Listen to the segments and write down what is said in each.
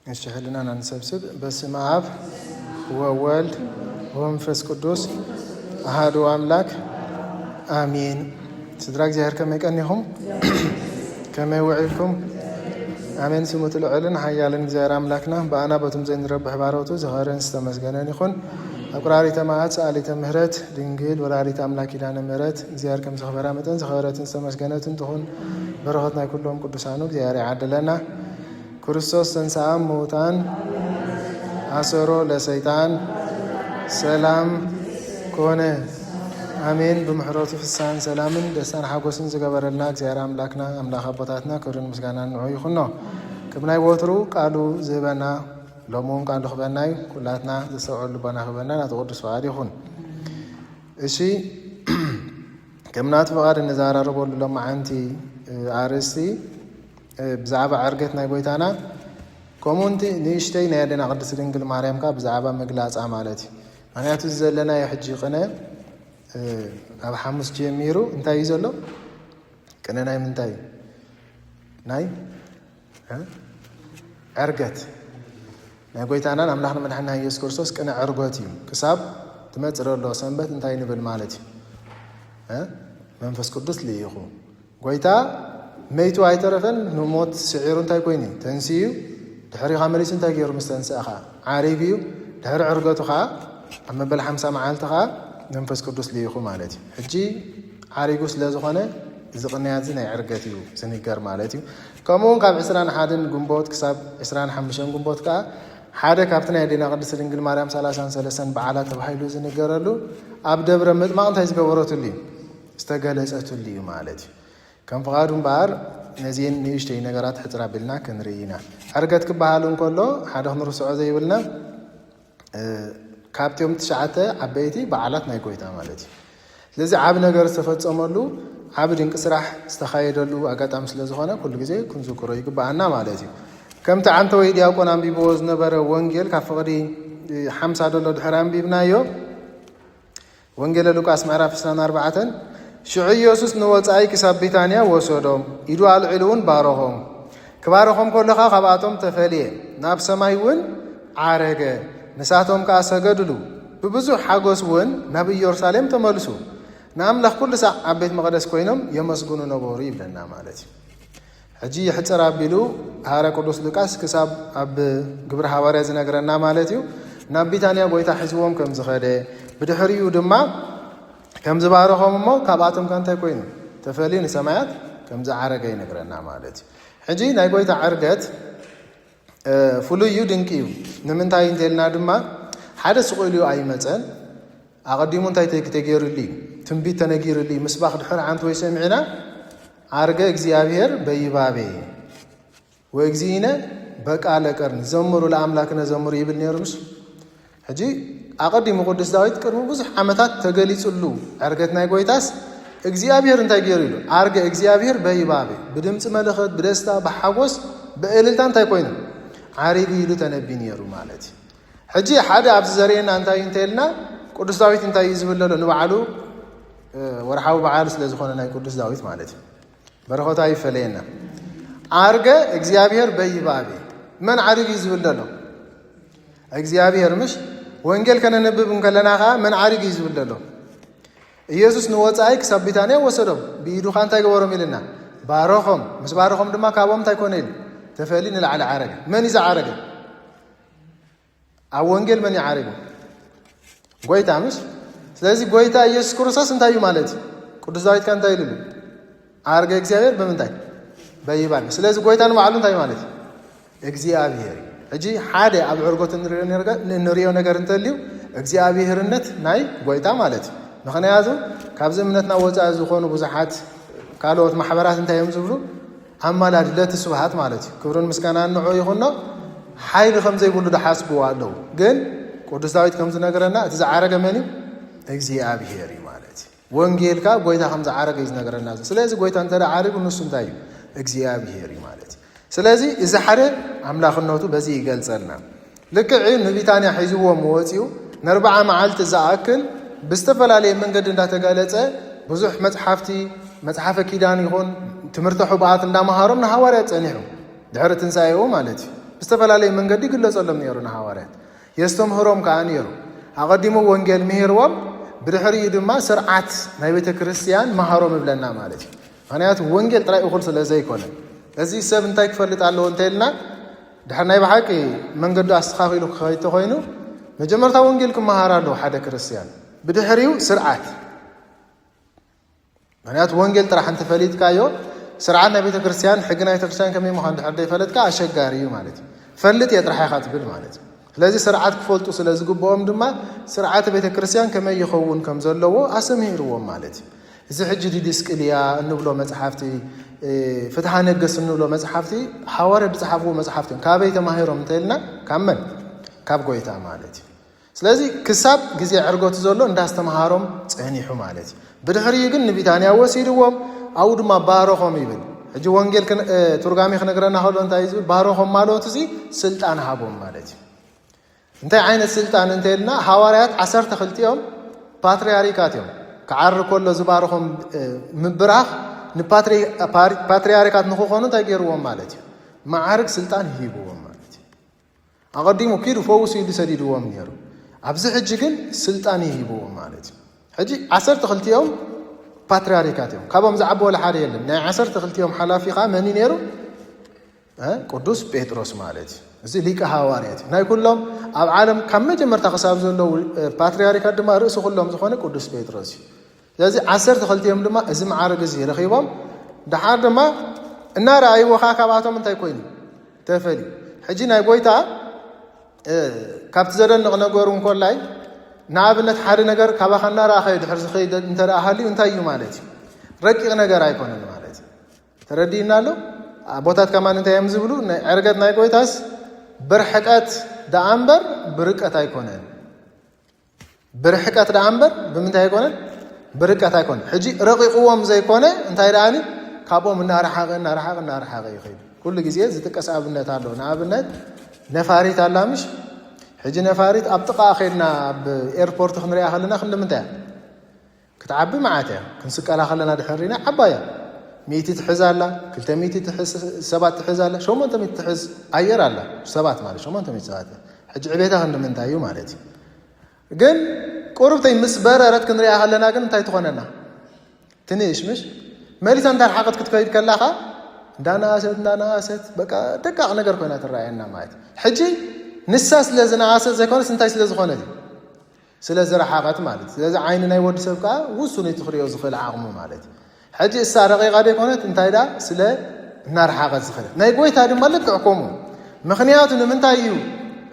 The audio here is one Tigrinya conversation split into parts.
الشهلنا ننسبسب بسم آب وولد ومنفس قدوس أحد أملاك آمين. سدراك زهر كما يكنيهم كما يوعيكم آمين. سموت العلن حيالن زهر أملاكنا بأنا بتم زين رب حباروتو زهرن استمزجنان يخون أقراري تماعات سألي تمهرت دينجيل وراري تملاكي دانا مهرت زهر كم زخبرة متن زهرت استمزجنات تخون برهتنا كلهم قدوسانو زهر عدلنا ክርስቶስ ተንሥአ እሙታን አሰሮ ለሰይጣን ሰላም ኮነ አሜን። ብምሕረቱ ፍሳን ሰላምን ደስታን ሓጎስን ዝገበረልና እግዚአብሔር አምላክና አምላክ አቦታትና ክብርን ምስጋናን ንዑ ይኹኖ። ክብናይ ወትሩ ቃሉ ዝህበና ሎሙን ቃሉ ክበናይ ኩላትና ዝሰብዖ ልቦና ክበና ናቱ ቅዱስ ፈቃድ ይኹን። እሺ ከምናቱ ፈቃድ እንዘራረበሉ ሎማዓንቲ አርእስቲ ብዛዕባ ዕርገት ናይ ጎይታና ከምኡንቲ ንእሽተይ ናይ ኣዴና ቅድስት ድንግል ማርያም ካ ብዛዕባ ምግላፃ ማለት እዩ። ምክንያቱ ዘለና ሕጂ ቅነ ኣብ 5 ጀሚሩ እንታይ እዩ ዘሎ ቅነ ናይ ምንታይ ናይ ዕርገት ናይ ጎይታናን ኣምላኽና መድሓኒትና ኢየሱስ ክርስቶስ ቅነ ዕርገት እዩ። ክሳብ ትመፅእ ዘሎ ሰንበት እንታይ ንብል ማለት እዩ መንፈስ ቅዱስ ልኢኹ ጎይታ መይቱ ኣይተረፈን ንሞት ስዒሩ እንታይ ኮይኑ ተንስዩ ድሕሪኻ መሊሱ እንታይ ገይሩ ምስ ተንስእኻ ዓሪጉ እዩ። ድሕሪ ዕርገቱ ከዓ ኣብ መበል 50 መዓልቲ ከዓ መንፈስ ቅዱስ ልኢኹ ማለት እዩ። ሕጂ ዓሪጉ ስለ ዝኾነ እዚ ቅንያት እዚ ናይ ዕርገት እዩ ዝንገር ማለት እዩ። ከምኡውን ካብ 21 ግንቦት ክሳብ 25 ግንቦት ከዓ ሓደ ካብቲ ናይ ኣዴና ቅድስት ድንግል ማርያም 33 በዓላት ተባሂሉ ዝንገረሉ ኣብ ደብረ ምጥማቕ እንታይ ዝገበረትሉ እዩ ዝተገለፀትሉ እዩ ማለት እዩ። ከም ፍቃዱ እምበኣር ነዚአን ንእሽተይ ነገራት ሕፅር ኣቢልና ክንርኢ ኢና። ዕርገት ክበሃል እንከሎ ሓደ ክንርስዖ ዘይብልና ካብቶም 9 ዓበይቲ በዓላት ናይ ጎይታ ማለት እዩ። ስለዚ ዓብ ነገር ዝተፈፀመሉ ዓብ ድንቂ ስራሕ ዝተኻየደሉ ኣጋጣሚ ስለ ዝኾነ ኩሉ ግዜ ክንዝክሮ ይግባአና ማለት እዩ። ከምቲ ዓንተ ወይ ዲያቆን ኣንቢብዎ ዝነበረ ወንጌል ካብ ፍቕዲ 50 ደሎ ድሕሪ ኣንቢብናዮ ወንጌለ ሉቃስ ምዕራፍ 24 ሽዑ ኢየሱስ ንወፃኢ ክሳብ ቢታንያ ወሰዶም ኢዱ ኣልዒሉ እውን ባረኾም። ክባረኾም ከለኻ ካብኣቶም ተፈልየ ናብ ሰማይ እውን ዓረገ። ንሳቶም ከዓ ሰገድሉ ብብዙሕ ሓጎስ እውን ናብ ኢየሩሳሌም ተመልሱ ንኣምላኽ ኩሉ ሳዕ ኣብ ቤት መቕደስ ኮይኖም የመስግኑ ነበሩ ይብለና ማለት እዩ። ሕጂ ይሕፅር ኣቢሉ ሃረ ቅዱስ ሉቃስ ክሳብ ኣብ ግብሪ ሃዋርያ ዝነግረና ማለት እዩ። ናብ ቢታንያ ጎይታ ሒዝዎም ከም ዝኸደ ብድሕሪኡ ድማ ከም ዝባረኾም እሞ ካብኣቶም ከንታይ ኮይኑ ተፈልዩ ንሰማያት ከም ዝዓረገ ይነግረና ማለት እዩ። ሕጂ ናይ ጎይታ ዕርገት ፍሉይ እዩ ድንቂ እዩ። ንምንታይ እንተልና ድማ ሓደ ስቑኢሉ ኣይመፀን ኣቐዲሙ እንታይ ተገይሩሉ እዩ ትንቢት ተነጊሩሉ እዩ። ምስባኽ ድሕሪ ዓንቲ ወይ ሰሚዕና ዓርገ እግዚኣብሔር በይባቤ ወእግዚእነ በቃለ ቀርኒ ዘምሩ ለኣምላክነ ዘምሩ ይብል ነይሩ ምስ ሕጂ ኣቐዲሙ ቅዱስ ዳዊት ቅድሚ ብዙሕ ዓመታት ተገሊጹሉ ዕርገት ናይ ጎይታስ እግዚኣብሔር እንታይ ገይሩ ኢሉ ዓርገ እግዚኣብሔር በይባቤ ብድምፂ መለኸት ብደስታ ብሓጎስ ብእልልታ እንታይ ኮይኑ ዓሪጉ ኢሉ ተነቢ ነይሩ ማለት እዩ። ሕጂ ሓደ ኣብዚ ዘርእየና እንታይ እንተልና ቅዱስ ዳዊት እንታይ እዩ ዝብል ዘሎ ንባዕሉ ወርሓዊ በዓል ስለ ዝኾነ ናይ ቅዱስ ዳዊት ማለት እዩ በረኸታ ይፈለየና ዓርገ እግዚኣብሔር በይባቤ መን ዓሪጉ እዩ ዝብል ዘሎ እግዚኣብሔር ምሽ ወንጌል ከነነብብ እንከለና ከዓ መን ዓሪጉ እዩ ዝብል ዘሎ ኢየሱስ ንወፃኢ ክሳብ ቢታንያ ወሰዶም ብኢዱኻ እንታይ ገበሮም ኢልና ባረኾም። ምስ ባረኾም ድማ ካብኦም እንታይ ኮነ ኢሉ ተፈሊ ንላዕሊ ዓረገ። መን እዩ ዝዓረገ ኣብ ወንጌል መን ይዓረገ ጎይታ ምስ ስለዚ ጎይታ ኢየሱስ ክርስቶስ እንታይ እዩ ማለት እዩ ቅዱስ ዳዊት ካ እንታይ ኢሉሉ ዓርገ እግዚኣብሔር ብምንታይ በይባቤ። ስለዚ ጎይታ ንባዕሉ እንታይ ማለት እዩ እግዚኣብሔር። ሕጂ ሓደ ኣብ ዕርገቱ እንሪኦ ነገር እንተልዩ እግዚኣብሔርነት ናይ ጎይታ ማለት እዩ። ምክንያቱ ካብዚ እምነትና ወፃኢ ዝኾኑ ብዙሓት ካልኦት ማሕበራት እንታይ እዮም ዝብሉ ኣማላድለት ስብሃት ማለት እዩ። ክብርን ምስጋና ንዑ ይኹኖ ሓይሊ ከም ዘይብሉ ድሓስብዎ ኣለዉ። ግን ቅዱስ ዳዊት ከም ዝነገረና እቲ ዝዓረገ መን እዩ እግዚኣብሔር እዩ ማለት እዩ። ወንጌልካ ጎይታ ከም ዝዓረገ እዩ ዝነገረና። ስለዚ ጎይታ እንተ ዓሪጉ ንሱ እንታይ እዩ እግዚኣብሔር እዩ ማለት እዩ። ስለዚ እዚ ሓደ ኣምላኽነቱ በዚ ይገልጸልና። ልክዕ ንቢታንያ ሒዝዎም ወፂኡ ን40 መዓልቲ ዝኣክል ብዝተፈላለየ መንገዲ እንዳተገለጸ ብዙሕ መፅሓፍቲ መፅሓፈ ኪዳን ይኹን ትምህርቲ ሕቡኣት እንዳምሃሮም ንሃዋርያት ጸኒሑ ድሕሪ ትንሣኤኡ ማለት እዩ። استفلالي من قد يقلصلهم نيرون حواريات يستمهرهم كأن يرو أقدموا وانجيل مهروم بدحري دما سرعات ناي بيت كريستيان مهارهم بلنا مالتي معناته وانجيل طلع يقول سلازي كونه لذي سب انتي كفلت على انتلنا دحنا بحكي من قد استخافيلو خايتو خوينو مجمرتا وانجيلكم مهارالو حدا كريستيان بدحريو سرعات معناته وانجيل طرح انت فليت كايو سرعنا بيت كريستيان حقنا بيت كريستيان كمي مهند حدا يفلت كا اشغاريو مالتي فلت يطرح يخاطبل مالتي لذي سرعات كفولتو سلازي غبوم دما سرعات بيت كريستيان كما يخون كم زلوو اسميرو مالتي اذا حجي دي ديسكليا انبلو مصحفتي فتح نقص انبلو مصحفتي حوارد صحفو مصحفتي كابيت ماهيروم تلنا كمن كاب غويتا مالتي ስለዚህ ክሳብ ጊዜ ዕርጎት ዘሎ እንዳስተማሃሮም ጽህኒሑ ማለት ብድሕሪ ግን ንቢታንያ ወሲድዎም አው ድማ ባሮኾም ይብል እጂ ወንጌል ቱርጋሚ ክነግረና ሆሎ እንታይ ይብል ባሮኾም ማለት እዚ ስልጣን ሃቦም ማለት እንታይ ዓይነት ስልጣን እንተልና ሐዋርያት 12 ዮም ፓትርያርካት ዮም ከዓር ኮሎ ዝባሮኾም ምብራኽ ንፓትርያርካት ንኾኑ እንታይ ገይርዎም ማለት ማዕርግ ስልጣን ሂብዎም ማለት አቀዲሙ ኪዱ ፈውስ ይሉ ሰዲድዎም ነይሩ ኣብዚ ሕጂ ግን ስልጣን ይሂብዎ ማለት ሕጂ 12 ዮም ፓትርያርካት ዮም ካብኦም ዝዓበ ወላ ሓደ የለን ናይ 12 ዮም ሓላፊኻ መን ነይሩ ቅዱስ ጴጥሮስ ማለት እዚ ሊቀ ሐዋርያት ናይ ኩሎም ኣብ ዓለም ካብ መጀመርታ ክሳብ ዘለው ፓትርያርካት ድማ ርእሲ ኩሎም ዝኾነ ቅዱስ ጴጥሮስ ስለዚ 12 ዮም ድማ እዚ ማዕረግ እዚ ረኺቦም ድሓር ድማ እናረኣይዎኻ ካብኣቶም እንታይ ኮይኑ ተፈሊ ሕጂ ናይ ጎይታ ካብቲ ዘደንቕ ነገሩ እንኮላይ ንኣብነት ሓደ ነገር ካባኸና ረኣኸይ ድሕር ዝኸይድ እንተረኣሃልዩ እንታይ እዩ ማለት እዩ ረቂቕ ነገር ኣይኮነን ማለት እዩ ተረዲእና ኣሎ ቦታት ከማን እንታይ እዮም ዝብሉ ዕርገት ናይ ጎይታስ ብርሕቀት ደኣ እምበር ብርቀት ኣይኮነን ብርሕቀት ደኣ እምበር ብምንታይ ኣይኮነን ብርቀት ኣይኮነን ሕጂ ረቂቕዎም ዘይኮነ እንታይ ደኣኒ ካብኦም እናረሓቐ ይኸይዱ ኩሉ ግዜ ዝጥቀስ ኣብነት ኣሎ ንኣብነት ነፋሪት ኣላ ምሽ ሕጂ ነፋሪት ኣብ ጥቓ ኸይድና ኣብ ኤርፖርት ክንሪኣ ከለና ክንምንታይ ክትዓቢ መዓት እያ ክንስቀላ ከለና ድሕሪና ዓባያ 100 ትሕዝ ኣላ 200 ትሕዝ ሰባት ትሕዝ ኣላ 800 ትሕዝ ኣየር ኣላ ሰባት ማለት 800 ሰባት ሕጂ ዕቤታ ክንምንታይ እዩ ማለት እዩ ግን ቁርብተይ ምስ በረረት ክንሪኣ ከለና ግን እንታይ ትኾነና ትንሽ ምሽ መሊሳ እንዳርሓቐት ክትከይድ ከላኻ እንዳናሰት በቃ ደቃቕ ነገር ኮይና ትራኣየና ማለት ሕጂ ንሳ ስለዝናኣሰት ዘይኮነስ እንታይ ስለዝኾነት ስለዝረሓቐት ማለት ስለዚ ዓይኒ ናይ ወዲ ሰብ ከዓ ውሱን ትኽሪዮ ዝኽእል ዓቕሙ ማለት ሕጂ እሳ ረቂቓ ደይኮነት እንታይ ዳ ስለ እናረሓቐት ዝኽእል ናይ ጎይታ ድማ ልክዕ ከምኡ ምክንያቱ ንምንታይ እዩ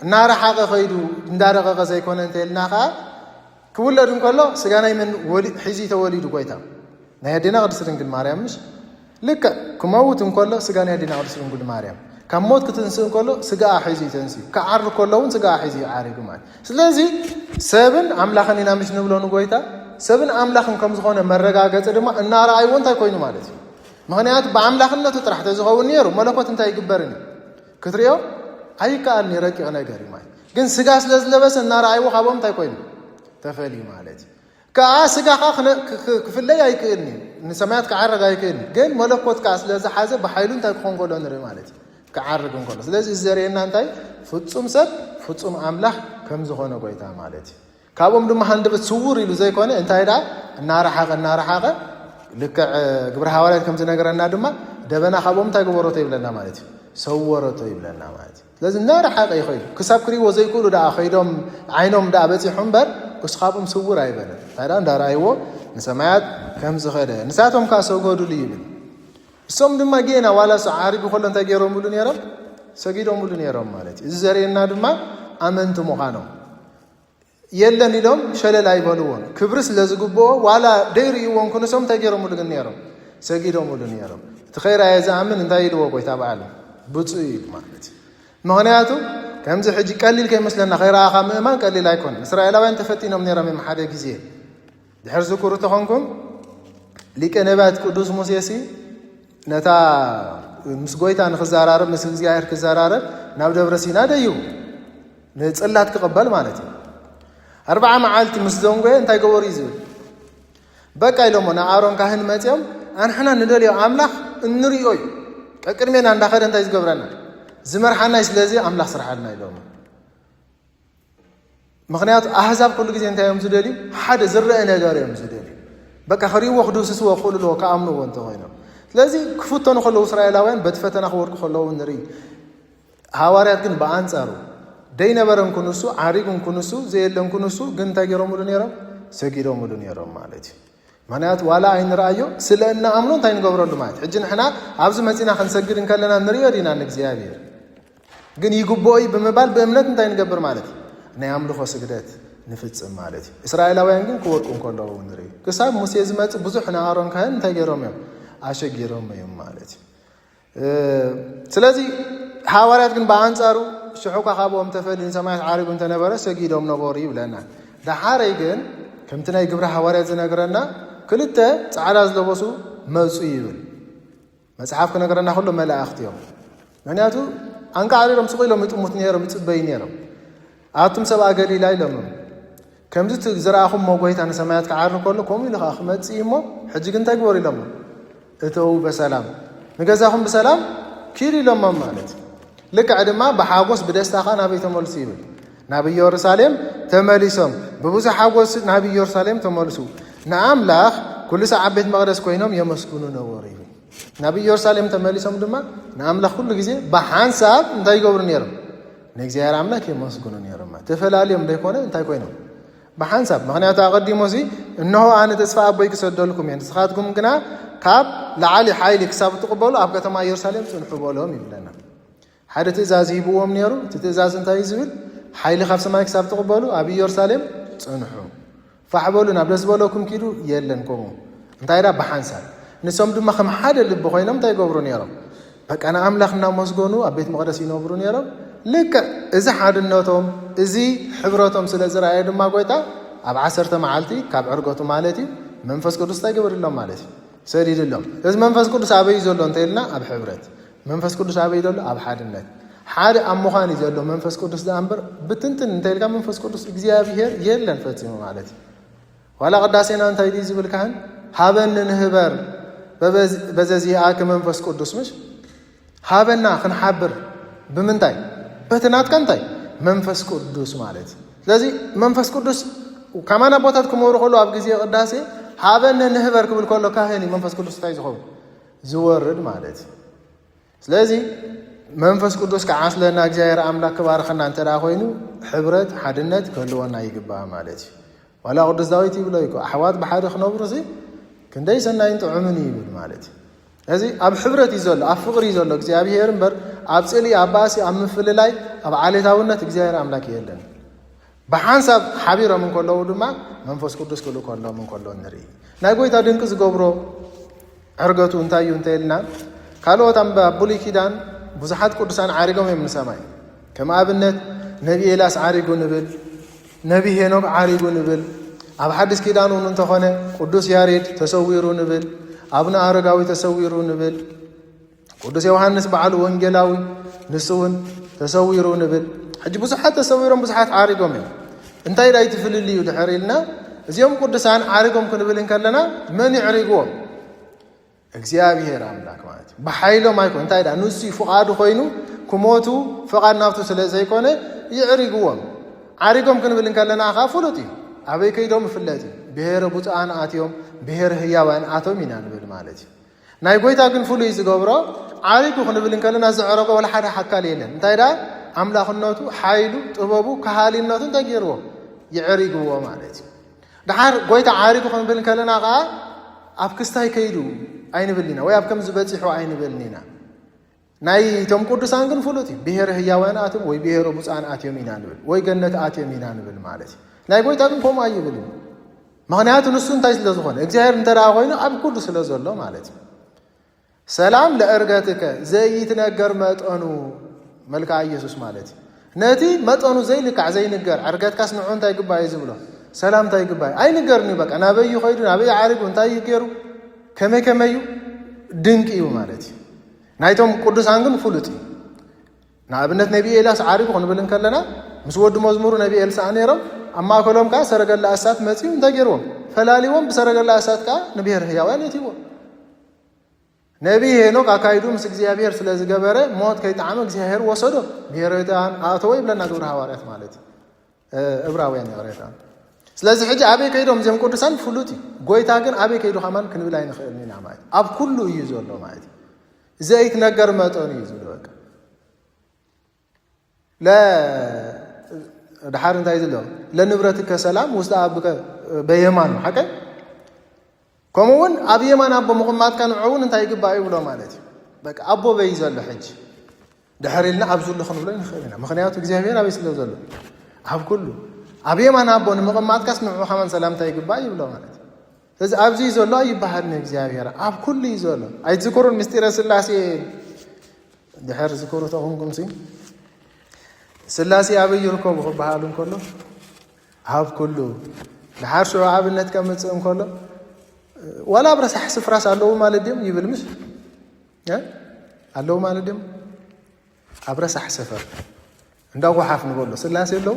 እናረሓቐ ኸይዱ እንዳረቐቐ ዘይኮነ እንተልና ከዓ ክውለድ እንከሎ ስጋ ናይ መን ሒዚ ተወሊዱ ጎይታ ናይ ኣዴና ቅድስት ድንግል ማርያም ምሽ ልክዕ ክመውት እንከሎ ስጋ ናይ ኣዴና ቅድስት ድንግል ማርያም ካብ ሞት ክትንስእ እንከሎ ስጋኣ ሒዙ ተንስኡ ክዓሪ ከሎ እውን ስጋኣ ሒዙ ዓሪጉ ማለት ስለዚ ሰብን ኣምላኽን ኢና ምሽ ንብሎ ንጎይታ ሰብን ኣምላኽን ከም ዝኾነ መረጋገፂ ድማ እናረኣይዎ እንታይ ኮይኑ ማለት እዩ ምክንያቱ ብኣምላኽነቱ ጥራሕ ተዝኸውን ነይሩ መለኮት እንታይ ይግበርኒ ክትሪኦ ኣይከኣልኒ ረቂቕ ነገር እዩ ማለት ግን ስጋ ስለ ዝለበሰ እናረኣይዎ ካብኦም እንታይ ኮይኑ ተፈልዩ ማለት እዩ ከዓ ስጋኻ ክፍለይ ኣይክእልኒ ንሰማያት ክዓረግ ኣይክእልኒ ግን መለኮት ከዓ ስለዝሓዘ ብሓይሉ እንታይ ክኾን ከሎ ንርኢ ማለት እዩ ክዓርግ እንከሎ ስለዚ እዚ ዘርእየና እንታይ ፍፁም ሰብ ፍፁም ኣምላኽ ከም ዝኾነ ጎይታ ማለት እዩ ካብኦም ድማ ሃንደበት ስውር ኢሉ ዘይኮነ እንታይ ዳ እናረሓቐ ልክዕ ግብረ ሐዋርያት ከም ዝነገረና ድማ ደበና ካብኦም እንታይ ግበረቶ ይብለና ማለት እዩ ሰወረቶ ይብለና ማለት እዩ ስለዚ እናረሓቐ ይኸይዱ ክሳብ ክሪእዎ ዘይክእሉ ዳ ኸይዶም ዓይኖም ዳ በፂሑ እምበር እሱ ካብኦም ስውር ኣይበለን እንታይ ዳ እንዳረኣይዎ ንሰማያት ከም ዝኸደ ንሳቶም ከዓ ሰገዱሉ ይብል እሶም ድማ ጌና ዋላ ሰው ዓሪጉ ከሎ እንታይ ገይሮምሉ ነይሮም ሰጊዶምሉ ነይሮም ማለት እዩ እዚ ዘርእየና ድማ ኣመንቲ ምዃኖም የለን ኢሎም ሸለል ኣይበልዎን ክብሪ ስለዝግብኦ ዋላ ደይርእይዎን ኩንሶም እንታይ ገይሮምሉ ግን ነይሮም ሰጊዶምሉ ነይሮም እቲ ኸይራየ ዝኣምን እንታይ ኢልዎ ጎይታ በዓሉ ብፁዕ ኢሉ ማለት እዩ ምክንያቱ ከምዚ ሕጂ ቀሊል ከይመስለና ኸይረኣኻ ምእማን ቀሊል ኣይኮነን እስራኤላውያን ተፈጢኖም ነይሮም እዮም ሓደ ግዜ ድሕር ዝኩሩ ተኾንኩም ሊቀ ነቢያት ቅዱስ ሙሴሲ ነታ ምስ ጎይታ ንክዘራረብ ምስ እግዚኣብሔር ክዘራረብ ናብ ደብረ ሲና ደይቡ ንፅላት ክቕበል ማለት እዩ 40 መዓልቲ ምስ ዘንጎየ እንታይ ገበሩ እዩ ዝብል በቃ ኢሎሞ ንኣሮን ካህን መፅኦም ኣንሕና ንደልዮ ኣምላኽ እንሪኦ እዩ ቅድሜና እንዳኸደ እንታይ ዝገብረና زمرحنا يسلازي أملاخ سرحنا يلوم مغنيات أحزاب كل جزء أنت يوم زدلي حد زرع نجار يوم زدلي بقى خريب وخدوس سوا قول له كأمنه وانت هنا لازم كفتنا خلوا إسرائيلاوين بدفتنا خورك خلوا نري هواريات كن بانصارو دينا برم كنسو عاريكم كنسو زي اللي كنسو جن تاجرهم مدنيرم سجيرهم مدنيرم مالتي معنات ولا عين رأيو سلنا أمنون تاين قبرون دمات حجنا إحنا عاوز مسينا خنسجر إن كلنا نريو دينا نكزيابير جن يجوبوي بمبال بأمنات تاين قبر مالتي نعملو خسجدات نفتس مالتي إسرائيلاوين جن كوركم كلهم نري كسب مسيزمات بزحنا عارون كهن تاجرهم يوم عاشقيرهم يوم مالتي سلازي حوارات كن بانصارو شحوكا خابوم تفلين سماعت عارقون تنبره سجيدهم نغوري ولنا ده حاريقن كمتنا يقبر حوارات زنقرنا كلتا تعالى زلبسو موسو يبل مصحف كنقرنا كله ملائكت يوم معناته انك عاريرم سقيلهم يطموت نيرم يصبي نيرم اتم سبا غليلا يلمم كمزت زراخم موغيت انا سماعت كعارن كله كوم يلخ احمد صيمو حجكن تغور يلم اتو بسلام نغزاهم بسلام كيري لما مالت لك عدما بحاغوس بدستا خانا بيت مولسيبل نبي يرسالم تمليسهم ببوز حاغوس نبي يرسالم تملسو نعم لاخ كل ساعه بيت مقدس كوينهم يمسكونوا نوري نبي يرسالم تمليسهم دما نعم لاخ كل غزي بحانساب انتي غبر نيرم نግዚአብሔር አምላክ يمسكونوا نيرم تفلاليم ديكونه انتي كوينهم بحانساب مغنيات اقدمو زي انه انا تسفا ابوي كسدلكم يعني سخاتكم غنا كاب لعلي حيل كساب تقبلوا اب كتما يرسالم صنحوا لهم يبلنا حد تزاز يبوهم نيرو تتزاز انت يزبل حيل خاف سماك كساب تقبلوا ابي يرسالم صنحوا فحبولنا بلس بولكم كيدو يلنكم انت ايدا بحانساب نسوم دما خم حد لب خوينم تاي غبرون يرم بقى انا املاخنا مسغونو ابيت مقدس ينبرون يرم لك اذا حدنتهم ازي حبرتهم سلازراي دما غويتا اب 10 معالتي كاب عرغتو مالتي منفس قدس تاي غبر لهم مالتي سريد لهم اذا منفس قدس ابي يزلو انتلنا اب حبرت منفس قدس ابي يدل اب حدነት حد امخان يزلو منفس قدس دامبر بتنتن انتلكا منفس قدس እግዚአብሔር يلن ፈጽሞ مالتي ولا قداسينا انت يدي زبل كان هابن نهبر بزازياك منفس قدس مش هابنا خنحبر بمنتاي بتنات كنتاي منفس قدس مالتي ስለዚህ መንፈስ ቅዱስ ከማና ቦታትኩም ወሩ ሁሉ አብ ጊዜ ቅዳሴ ሃበነ ነህበር ክብል ኮሎ ካህኒ መንፈስ ቅዱስ ታይ ዝኸው ዝወርድ ማለት ስለዚህ መንፈስ ቅዱስ ከዓስለና እግዚአብሔር አምላክ ባርኸና እንተዳ ኮይኑ ሕብረት ሓድነት ከልወና ይግባእ ማለት ወላ ቅዱስ ዳዊት ይብሎ ይኮ ኣሕዋት በሓደ ክነብሩ እዚ ክንደይ ሰናይን ጥዑምን ይብል ማለት እዚ ኣብ ሕብረት ይዘሎ ኣብ ፍቅሪ ይዘሎ እግዚአብሔር እምበር ኣብ ጽሊ ኣብ ባሲ ኣብ ምፍልላይ ኣብ ዓሌታውነት እግዚአብሔር አምላክ የለን بحانساب حبيرة من كله ودما منفس قدس كله من كله نري ناقوي تادنك زغبرو عرقتو انتايو انتايلنا قالوا تام بولي كيدان بزحات قدسان عارقهم من سماي كما ابنت نبي إلاس عارقو نبل نبي هنوك عارقو نبل اب حدث كيدانو ننتخونه قدس ياريد تسويرو نبل ابن عرقاوي تسويرو نبل قدس يوحنس بعلو وانجلاوي نسون تسويرو نبل حج بزحات تسويرهم بزحات عارقهم انتي راي تفللي ودحريلنا زيوم قدسان عارقهم كنبلن كلنا من يعرقهم እግዚአብሔር አምላክ ማለት በኃይሉ ማይኮ እንታይዳ ንሱ ፍቃዱ ኮይኑ ኩሞቱ ፍቃድ ናፍቱ ስለዘይኮነ ይዕሪግዎም ዓሪጎም ክንብልን ከለና አኻፍሉት አበይ ከይዶም ፍለጥ ብሔረ ቡፃን አትዮም ብሔረ ህያዋን አቶም ይናንብል ማለት ናይ ጎይታ ግን ፍሉ ይዝገብሮ ዓሪጉ ክንብልን ከለና ዝዕረቆ ወላ ሓደ ሓካል የለን እንታይዳ አምላኽነቱ ኃይሉ ጥበቡ ከሃሊነቱ ተገይርዎ ይዕሪግዎ ማለት ዳሓር ጎይታ ዓሪጉ ክንብልን ከለና ቃ ኣብ ክስታይ ከይዱ አይንብልኒና ወይ ኣብ ከም ዝበጽሑ አይንብልኒና ናይ ቶም ቅዱሳን ግን ፍሉጥ ብሔረ ህያዋን አቶም ወይ ብሔረ ቡፃን አትዮም ይናንብል ወይ ገነት አትዮም ይናንብል ማለት ናይ ጎይታ ግን ቆም አይብልን ምክንያቱ ንሱ እንታይ ስለዝኾነ እግዚአብሔር እንተራ ኮይኑ ኣብ ኩሉ ስለዘሎ ማለት ሰላም ለእርገትከ ዘይትነገር መጠኑ መልካ ኢየሱስ ማለት ነቲ መጠኑ ዘይልካዕ ዘይንገር ዕርገትካስ ንዑ እንታይ ግባይ ዝብሎ ሰላም እንታይ ግባይ አይንገርኒ በቃ ናበይ ኸይዱ ናበይ ዓሪጉ እንታይ ይገሩ ከመዩ ድንቂው ማለት ናይቶም ቅዱሳን ግን ፍሉጥ ናብነት ነብይ ኤልያስ ዓሪጉ ክንብልን ከለና ምስ ወዲ መዝሙሩ ነብይ ኤልሳዕ ነይሮም አማከሎም ካ ሰረገላ እሳት መጽዩ እንተገይሮም ፈላሊዎም በሰረገላ እሳት ካ ንብሔር ህያዋን የትይዎ ነቢ ሄኖክ አካይዱ ምስ እግዚአብሔር ስለዝገበረ ሞት ከይጣዓመ እግዚአብሔር ወሰዶ ብሔረታን አተወ ይብለና ግብረ ሐዋርያት ማለት ዕብራውያን ያወራታ ስለዚህ ሕጂ አበይ ከይዶም ዘም ቅዱሳን ፍሉጥ ጎይታ ግን አበይ ከይዱ ኸማን ክንብል አይንኽእልና ማለት ኣብ ኩሉ እዩ ዘሎ ማለት ዘይት ነገር መጠኑ እዩ ዘሎ በቃ ለድሓር እንታይ ዘሎ ለንብረትከ ሰላም ውስጥ ኣብከ በየማን ሓቀ ከምኡውን ኣብ የማን ኣቦ ምቕማጥካ ንዕውን እንታይ ይግባእ ይብሎ ማለት እዩ በቃ ኣቦ በይ ዘሎ ሕጂ ድሕር ኢልና ኣብ ዝሉ ክንብሎ ንኽእል ኢና ምክንያቱ እግዚኣብሔር ኣበይ ስለ ዘሎ ኣብ ኩሉ ኣብ የማን ኣቦ ንምቕማጥካስ ንዕኡ ኸመን ሰላምታ ይግባእ ይብሎ ማለት እዩ ስለዚ ኣብዚ ዘሎ ይበሃል ንእግዚኣብሔር ኣብ ኩሉ እዩ ዘሎ ኣይትዝክሩን ምስጢረ ስላሴ ድሕር ዝክሩ ተኹንኩም ስላሴ ኣበይ ይርከቡ ክበሃሉ እንከሎ ኣብ ኩሉ ድሓር ሽዑ ኣብነት ከምፅእ እንከሎ ወላ ብረሳሕ ስፍራስ ኣለዉ ማለት ድም ይብል ምስ ኣለዉ ማለት ድም ኣብ ረሳሕ ሰፈር እንዳጓሓፍ ንበሎ ስላሴ ኣለዉ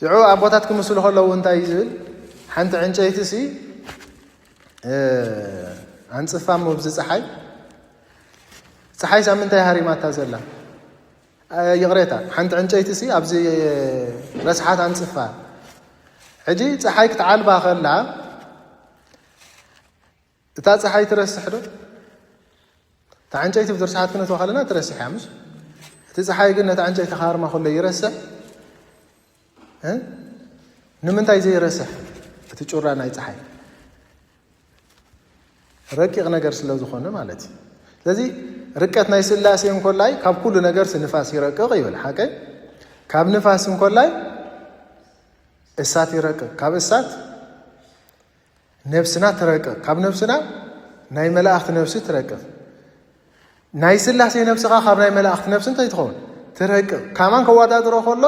ሽዑ ኣቦታት ክምስሉ ከለዉ እንታይ እዩ ዝብል ሓንቲ ዕንጨይቲ ሲ ኣንፅፋ መብዚ ፀሓይ ሳምንታይ ሃሪማታ ዘላ ይቕሬታ ሓንቲ ዕንጨይቲ ሲ ኣብዚ ረስሓት ኣንፅፋ ሕጂ ፀሓይ ክትዓልባ ከላ እታ ፀሓይ ትረስሕ ዶ እታ ዕንጨይቲ ብትርስሓት ክነትዋ ከለና ትረስሕ እያ ምስ እቲ ፀሓይ ግን ነታ ዕንጨይቲ ካርማ ከሎ ይረስሕ ንምንታይ ዘይረስሕ እቲ ጩራ ናይ ፀሓይ ረቂቕ ነገር ስለ ዝኾነ ማለት እዩ ስለዚ ርቀት ናይ ስላሴ እንኮላይ ካብ ኩሉ ነገር ንፋስ ይረቅቕ ይብል ሓቀ ካብ ንፋስ እንኮላይ እሳት ይረቅቕ ካብ እሳት ነፍስና ትረቅቕ ካብ ነፍስና ናይ መላእኽቲ ነፍሲ ትረቅቕ ናይ ስላሴ ነፍስኻ ካብ ናይ መላእኽቲ ነፍሲ እንታይ ትኸውን ትረቅቕ ካማን ከዋዳድሮ ከሎ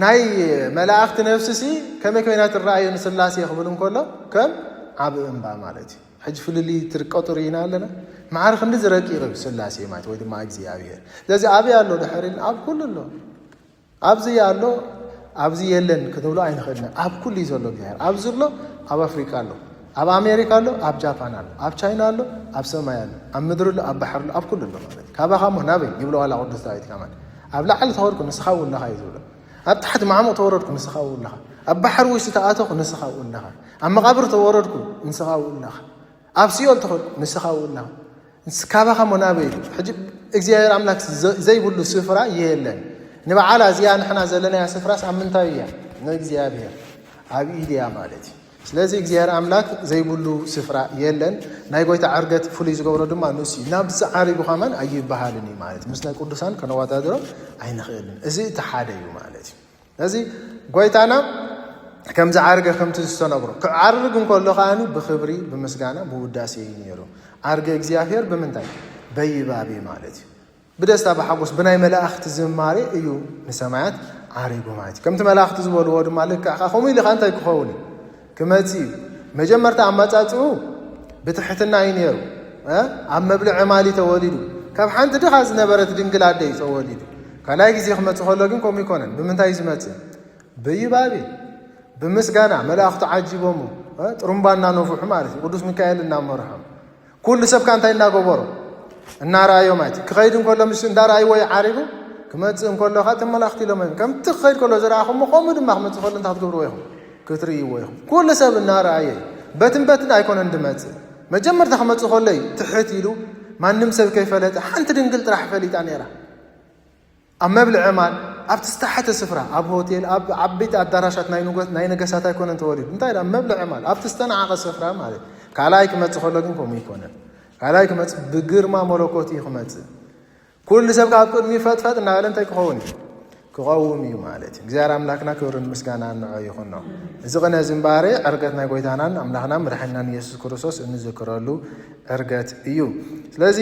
ናይ መላእኽቲ ነፍሲ ሲ ከመይ ኮይና ትረኣዮ ንስላሴ ክብል እንከሎ ከም ዓብ እምባ ማለት እዩ ሕጂ ፍልሊ ትርቀጥሩ ኢና ኣለና መዓር ክንዲ ዝረቂቕ ስላሴ ማለት ወይ ድማ እግዚኣብሔር ስለዚ ኣበይ ኣሎ ድሕር ኢልና ኣብ ኩሉ ኣሎ ኣብዚ ኣሎ ኣብዚ የለን ክትብሎ ኣይንኽእልና ኣብ ኩሉ እዩ ዘሎ እግዚኣብሔር ኣብዚ ኣሎ ኣብ ኣፍሪካ ኣሎ ኣብ ኣሜሪካ ኣሎ ኣብ ጃፓን ኣሎ ኣብ ቻይና ኣሎ ኣብ ሰማይ ኣሎ ኣብ ምድሪ ኣሎ ኣብ ባሕሪ ኣሎ ኣብ ኩሉ ኣሎ ማለት ካባኻ ሞ ናበይ ይብሎ ዋላ ቅዱስ ዳዊት ከማን ኣብ ላዕሊ ተወርኩ ንስኻ እውን ለኻ እዩ ዝብሎ ኣብ ታሕቲ ማዕሙቕ ተወረድኩ ንስኻ እውን ለኻ ኣብ ባሕሪ ውሽጢ ተኣተኹ ንስኻ እውን ለኻ ኣብ መቓብር ተወረድኩ ንስኻ እውን ለኻ ኣብ ሲኦል ተኸድኩ ንስኻ እውን ለኻ ካባኻ ሞ ናበይ እዩ ሕጂ እግዚኣብሔር ኣምላክ ዘይብሉ ስፍራ የለን ንበዓላ እዚኣ ንሕና ዘለናያ ስፍራስ ኣብ ምንታይ እያ ንእግዚኣብሔር ኣብ ኢድ እያ ማለት እዩ ስለዚ እግዚኣብሔር ኣምላክ ዘይብሉ ስፍራ የለን ናይ ጎይታ ዕርገት ፍሉይ ዝገብሮ ድማ ንሱ እዩ ናብዚ ዓሪጉ ኸመን ኣይበሃልን እዩ ማለት እዩ ምስ ናይ ቅዱሳን ከነወዳድሮ ኣይንኽእልን እዚ እቲ ሓደ እዩ ማለት እዩ ስለዚ ጎይታና ከምዚ ዓርገ ከምቲ ዝተነግሮ ክዓርግ እንከሎ ከዓኒ ብክብሪ ብምስጋና ብውዳሴ እዩ ነይሩ ዓርገ እግዚኣብሔር ብምንታይ በይባቤ ማለት እዩ ብደስታ ብሓጎስ ብናይ መላእኽቲ ዝማሬ እዩ ንሰማያት ዓሪጉ ማለት እዩ ከምቲ መላእኽቲ ዝበልዎ ድማ ልክዕኻ ከምኡ ኢሉ ኻ እንታይ ክኸውን እዩ ክመፅ እዩ መጀመርታ ኣመፃፅኡ ብትሕትና እዩ ነይሩ ኣብ መብልዕ ዕማሊ ተወሊዱ ካብ ሓንቲ ድኻ ዝነበረት ድንግል ኣደ እዩ ተወሊዱ ካልኣይ ግዜ ክመፅእ ከሎ ግን ከምኡ ይኮነን ብምንታይ ዝመፅእ በይባቤ ብምስጋና መላእኽቲ ዓጂቦሙ ጥሩምባ እናነፍሑ ማለት እዩ ቅዱስ ሚካኤል እናመርሖም ኩሉ ሰብካ እንታይ እናገበሮ እናርኣዮ ማለት እዩ ክኸይድ እንከሎ ምስ እንዳርኣይዎ ዓሪጉ ክመፅእ እንከሎኻ እቶም መላእኽቲ ኢሎም ከምቲ ክኸይድ ከሎ ዝረኣኹሞ ከምኡ ድማ ክመፅእ ከሎ እንታይ ክትገብርዎ ኢኹም ክትርእይዎ ኢኹም ኩሉ ሰብ እናርኣየ በትን ኣይኮነን እንድመፅእ መጀመርታ ክመፅእ ከሎ እዩ ትሕት ኢሉ ማንም ሰብ ከይፈለጠ ሓንቲ ድንግል ጥራሕ ፈሊጣ ነይራ ኣብ መብልዕ ዕማል ኣብቲ ዝተሓተ ስፍራ ኣብ ሆቴል ኣብ ዓበይቲ ኣዳራሻት ናይ ነገሳት ኣይኮነን ተወሊዱ እንታይ ኣብ መብልዕ ዕማል ኣብቲ ዝተናዓቐ ስፍራ ማለት ካልኣይ ክመፅእ ከሎ ግን ከምኡ ይኮነን ካልኣይ ክመፅእ ብግርማ መለኮት እዩ ክመፅእ ኩሉ ሰብ ካብ ቅድሚ ፈጥፈጥ እናበለ እንታይ ክኸውን እዩ ክቐውም እዩ ማለት እዩ እግዚኣብሔር ኣምላክና ክብርን ምስጋና ንዖ ይኹኖ እዚ ቅነ ዝምባሬ ዕርገት ናይ ጎይታናን ኣምላኽና መድሓኒናን ኢየሱስ ክርስቶስ እንዝክረሉ ዕርገት እዩ ስለዚ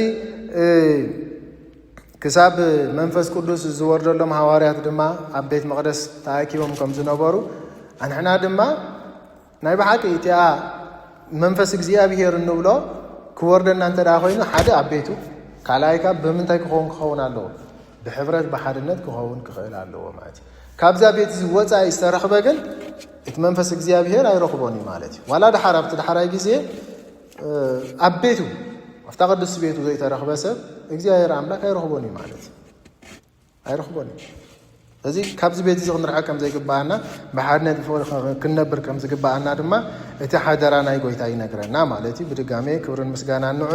ክሳብ መንፈስ ቅዱስ ዝወርደሎም ሃዋርያት ድማ ኣብ ቤት መቕደስ ተኣኪቦም ከም ዝነበሩ ኣንሕና ድማ ናይ ብሓቂ እቲኣ መንፈስ እግዚኣብሔር እንብሎ ክወርደና እንተዳ ኮይኑ ሓደ ኣብ ቤቱ ካልኣይካ ብምንታይ ክኸውን ኣለዎ ብሕብረት ብሓድነት ክኸውን ክኽእል ኣለዎ ማለት እዩ ካብዛ ቤት ወፃኢ ዝተረኽበ ግን እቲ መንፈስ እግዚኣብሔር ኣይረኽቦን እዩ ማለት እዩ ዋላ ድሓር ኣብቲ ድሓራይ ግዜ ኣብ ቤቱ ኣብታ ቅዱስ ቤቱ ዘይተረኽበ ሰብ እግዚኣብሔር ኣምላክ ኣይረኽቦን እዩ ማለት እዩ ኣይረኽቦን እዩ እዚ ካብዚ ቤት እዚ ክንርሐ ከም ዘይግባአና ብሓድነት ክንነብር ከም ዝግባአና ድማ እቲ ሓደራ ናይ ጎይታ ይነግረና ማለት እዩ ብድጋሜ ክብርን ምስጋና ንዑ